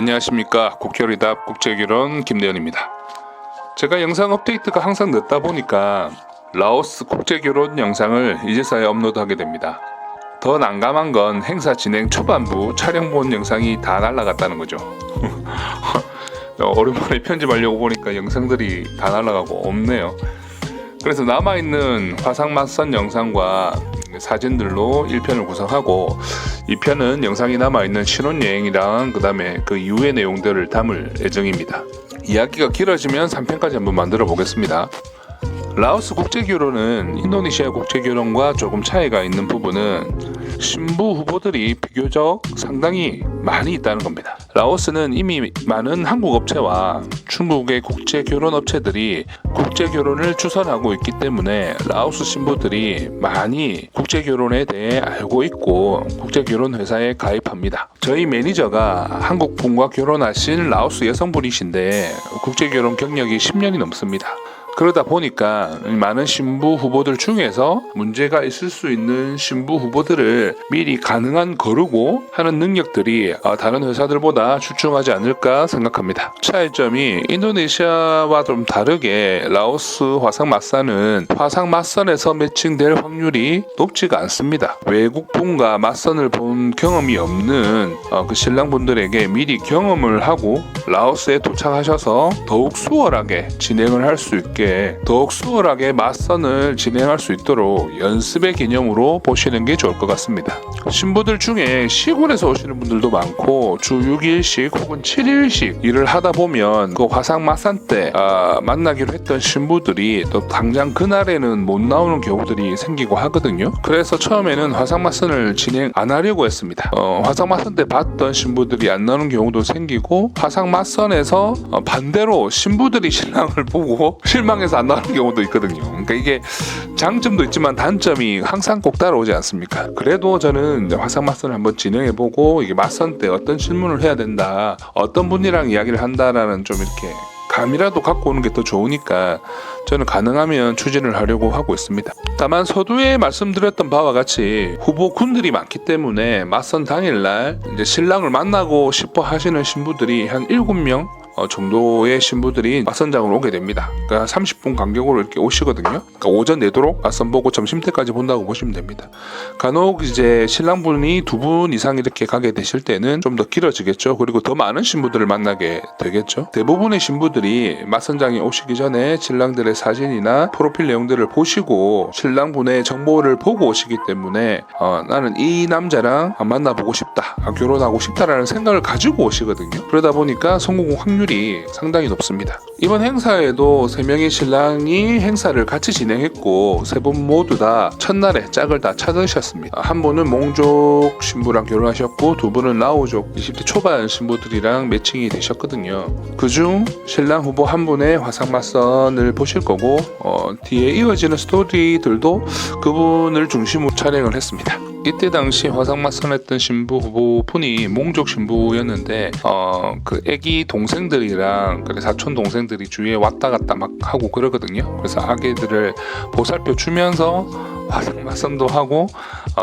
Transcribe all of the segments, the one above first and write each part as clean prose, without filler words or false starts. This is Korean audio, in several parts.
안녕하십니까. 국결의답 국제결혼 김대현입니다. 제가 영상 업데이트가 항상 늦다 보니까 라오스 국제결혼 영상을 이제서야 업로드하게 됩니다. 더 난감한 건 행사 진행 초반부 촬영본 영상이 다 날라갔다는 거죠. 오랜만에 편집하려고 보니까 영상들이 다 날라가고 없네요. 그래서 남아있는 화상 맞선 영상과 사진들로 1편을 구성하고 2편은 영상이 남아있는 신혼여행이랑 그 다음에 그 이후의 내용들을 담을 예정입니다. 이야기가 길어지면 3편까지 한번 만들어 보겠습니다. 라오스 국제결혼은 인도네시아 국제결혼과 조금 차이가 있는 부분은 신부 후보들이 비교적 상당히 많이 있다는 겁니다. 라오스는 이미 많은 한국 업체와 중국의 국제결혼 업체들이 국제결혼을 추선하고 있기 때문에 라오스 신부들이 많이 국제결혼에 대해 알고 있고 국제결혼 회사에 가입합니다. 저희 매니저가 한국분과 결혼하신 라오스 여성분이신데 국제결혼 경력이 10년이 넘습니다. 그러다 보니까 많은 신부 후보들 중에서 문제가 있을 수 있는 신부 후보들을 미리 가능한 거르고 하는 능력들이 다른 회사들보다 출중하지 않을까 생각합니다. 차이점이 인도네시아와 좀 다르게 라오스 화상 맞선은 화상 맞선에서 매칭될 확률이 높지가 않습니다. 외국분과 맞선을 본 경험이 없는 그 신랑분들에게 미리 경험을 하고 라오스에 도착하셔서 더욱 수월하게 진행을 할 수 있게 더욱 수월하게 맞선을 진행할 수 있도록 연습의 개념으로 보시는 게 좋을 것 같습니다. 신부들 중에 시골에서 오시는 분들도 많고 주 6일씩 혹은 7일씩 일을 하다 보면 그 화상 맞선 때 만나기로 했던 신부들이 또 당장 그날에는 못 나오는 경우들이 생기고 하거든요. 그래서 처음에는 화상 맞선을 진행 안 하려고 했습니다. 화상 맞선 때 봤던 신부들이 안 나오는 경우도 생기고 화상 맞선에서 반대로 신부들이 신랑을 보고 실망해서 안 나오는 경우도 있거든요. 그러니까 이게 장점도 있지만 단점이 항상 꼭 따라오지 않습니까? 그래도 저는 화상 맞선을 한번 진행해보고 이게 맞선 때 어떤 질문을 해야 된다, 어떤 분이랑 이야기를 한다라는 좀 이렇게 감이라도 갖고 오는 게 더 좋으니까 저는 가능하면 추진을 하려고 하고 있습니다. 다만 서두에 말씀드렸던 바와 같이 후보군들이 많기 때문에 맞선 당일날 이제 신랑을 만나고 싶어 하시는 신부들이 한 7명 정도의 신부들이 맞선장으로 오게 됩니다. 그러니까 30분 간격으로 이렇게 오시거든요. 그러니까 오전 내도록 맞선 보고 점심 때까지 본다고 보시면 됩니다. 간혹 이제 신랑분이 2분 이상 이렇게 가게 되실 때는 좀 더 길어지겠죠. 그리고 더 많은 신부들을 만나게 되겠죠. 대부분의 신부들이 맞선장에 오시기 전에 신랑들의 사진이나 프로필 내용들을 보시고 신랑분의 정보를 보고 오시기 때문에 나는 이 남자랑 만나보고 싶다, 결혼하고 싶다라는 생각을 가지고 오시거든요. 그러다 보니까 성공 확률이 상당히 높습니다. 이번 행사에도 3명의 신랑이 행사를 같이 진행했고 3분 모두 다 첫날에 짝을 다 찾으셨습니다. 한 분은 몽족 신부랑 결혼하셨고 2분은 라오족 20대 초반 신부들이랑 매칭이 되셨거든요. 그중 신랑 후보 한 분의 화상 맞선을 보실 거고 뒤에 이어지는 스토리들도 그분을 중심으로 촬영을 했습니다. 이때 당시 화상 맞선했던 신부 후보분이 몽족 신부였는데 그 애기 동생들이랑 그래 사촌 동생들이 주위에 왔다 갔다 막 하고 그러거든요. 그래서 아기들을 보살펴 주면서 화상 맞선도 하고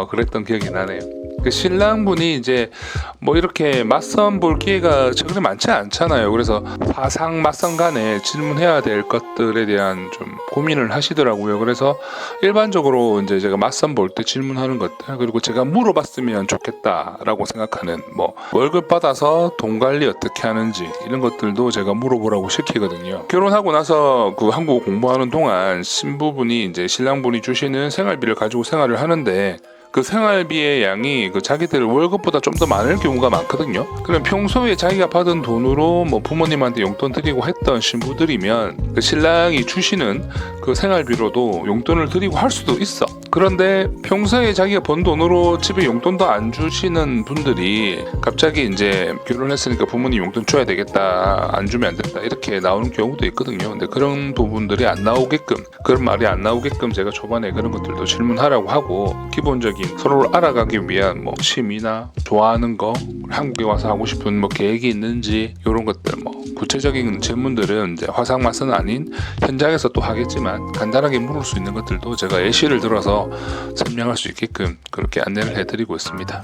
그랬던 기억이 나네요. 그 신랑분이 이제 뭐 이렇게 맞선 볼 기회가 최근에 많지 않잖아요. 그래서 화상 맞선 간에 질문해야 될 것들에 대한 좀 고민을 하시더라고요. 그래서 일반적으로 이제 제가 맞선 볼 때 질문하는 것들, 그리고 제가 물어봤으면 좋겠다라고 생각하는 뭐 월급 받아서 돈 관리 어떻게 하는지 이런 것들도 제가 물어보라고 시키거든요. 결혼하고 나서 그 한국 공부하는 동안 신부분이 이제 신랑분이 주시는 생활비를 가지고 생활을 하는데 그 생활비의 양이 그 자기들 월급보다 좀 더 많을 경우가 많거든요. 그럼 평소에 자기가 받은 돈으로 뭐 부모님한테 용돈 드리고 했던 신부들이면 그 신랑이 주시는 그 생활비로도 용돈을 드리고 할 수도 있어. 그런데 평소에 자기가 번 돈으로 집에 용돈도 안 주시는 분들이 갑자기 이제 결혼했으니까 부모님 용돈 줘야 되겠다, 안 주면 안 된다 이렇게 나오는 경우도 있거든요. 근데 그런 부분들이 안 나오게끔, 그런 말이 안 나오게끔 제가 초반에 그런 것들도 질문하라고 하고, 기본적인 서로를 알아가기 위한 뭐 취미나 좋아하는 거, 한국에 와서 하고 싶은 뭐 계획이 있는지 이런 것들, 뭐 구체적인 질문들은 이제 화상 맞선 아닌 현장에서 또 하겠지만 간단하게 물을 수 있는 것들도 제가 예시를 들어서 설명할 수 있게끔 그렇게 안내를 해드리고 있습니다.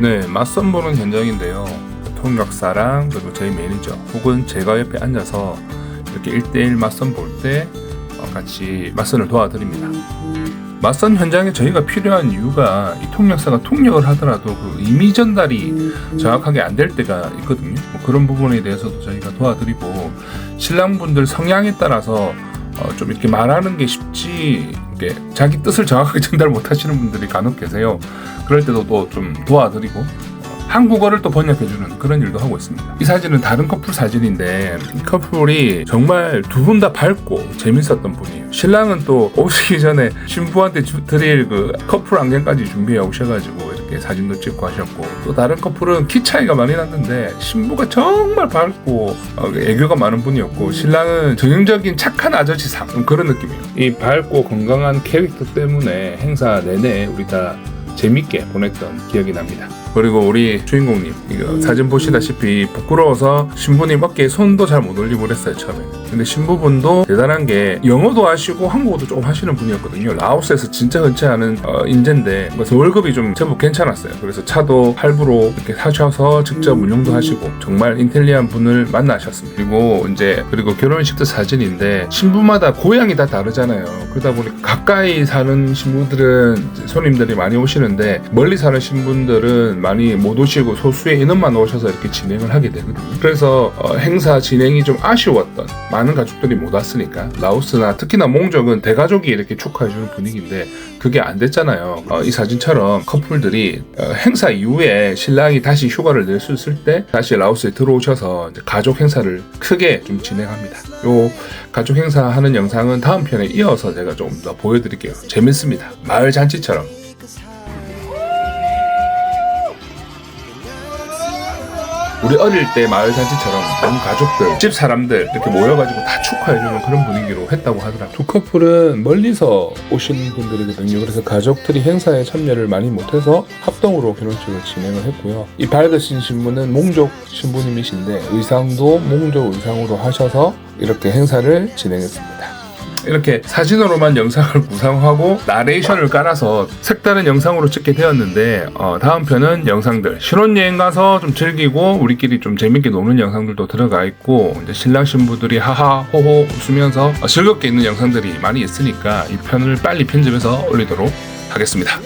네, 맞선 보는 현장인데요. 통역사랑 그리고 저희 매니저 혹은 제가 옆에 앉아서 이렇게 1대1 맞선 볼 때 같이 맞선을 도와드립니다. 맞선 현장에 저희가 필요한 이유가 이 통역사가 통역을 하더라도 그 이미 전달이 정확하게 안 될 때가 있거든요. 뭐 그런 부분에 대해서도 저희가 도와드리고, 신랑분들 성향에 따라서 좀 이렇게 말하는 게 쉽지 이렇게 자기 뜻을 정확하게 전달 못 하시는 분들이 간혹 계세요. 그럴 때도 또 좀 도와드리고 한국어를 또 번역해주는 그런 일도 하고 있습니다. 이 사진은 다른 커플 사진인데 이 커플이 정말 두 분 다 밝고 재밌었던 분이에요. 신랑은 또 오시기 전에 신부한테 드릴 그 커플 안경까지 준비해 오셔가지고 이렇게 사진도 찍고 하셨고, 또 다른 커플은 키 차이가 많이 났는데 신부가 정말 밝고 애교가 많은 분이었고, 신랑은 전형적인 착한 아저씨상 그런 느낌이에요. 이 밝고 건강한 캐릭터 때문에 행사 내내 우리 다 재밌게 보냈던 기억이 납니다. 그리고 우리 주인공님 이거 사진 보시다시피 부끄러워서 신부님 어깨에 손도 잘 못 올리고 그랬어요 처음에. 근데 신부분도 대단한 게 영어도 하시고 한국어도 조금 하시는 분이었거든요. 라오스에서 진짜 흔치 않은 인재인데, 그래서 월급이 좀 제법 괜찮았어요. 그래서 차도 할부로 이렇게 사셔서 직접 운영도 하시고 정말 인텔리한 분을 만나셨습니다. 그리고 결혼식 때 사진인데 신부마다 고향이 다 다르잖아요. 그러다 보니까 가까이 사는 신부들은 손님들이 많이 오시는데 멀리 사는 신분들은 많이 못 오시고 소수의 인원만 오셔서 이렇게 진행을 하게 되거든요. 그래서 행사 진행이 좀 아쉬웠던, 많은 가족들이 못 왔으니까. 라오스나 특히나 몽족은 대가족이 이렇게 축하해주는 분위기인데 그게 안 됐잖아요. 이 사진처럼 커플들이 행사 이후에 신랑이 다시 휴가를 낼 수 있을 때 다시 라오스에 들어오셔서 이제 가족 행사를 크게 좀 진행합니다. 요 가족 행사 하는 영상은 다음 편에 이어서 제가 좀 더 보여드릴게요. 재밌습니다. 마을 잔치처럼. 우리 어릴 때 마을 잔치처럼 온 가족들, 집 사람들 이렇게 모여가지고 다 축하해주는 그런 분위기로 했다고 하더라고요. 두 커플은 멀리서 오신 분들이거든요. 그래서 가족들이 행사에 참여를 많이 못해서 합동으로 결혼식을 진행을 했고요. 이 밝으신 신부는 몽족 신부님이신데 의상도 몽족 의상으로 하셔서 이렇게 행사를 진행했습니다. 이렇게 사진으로만 영상을 구성하고 나레이션을 깔아서 색다른 영상으로 찍게 되었는데, 다음 편은 영상들, 신혼여행 가서 좀 즐기고 우리끼리 좀 재밌게 노는 영상들도 들어가 있고, 이제 신랑 신부들이 하하 호호 웃으면서 즐겁게 있는 영상들이 많이 있으니까 이 편을 빨리 편집해서 올리도록 하겠습니다.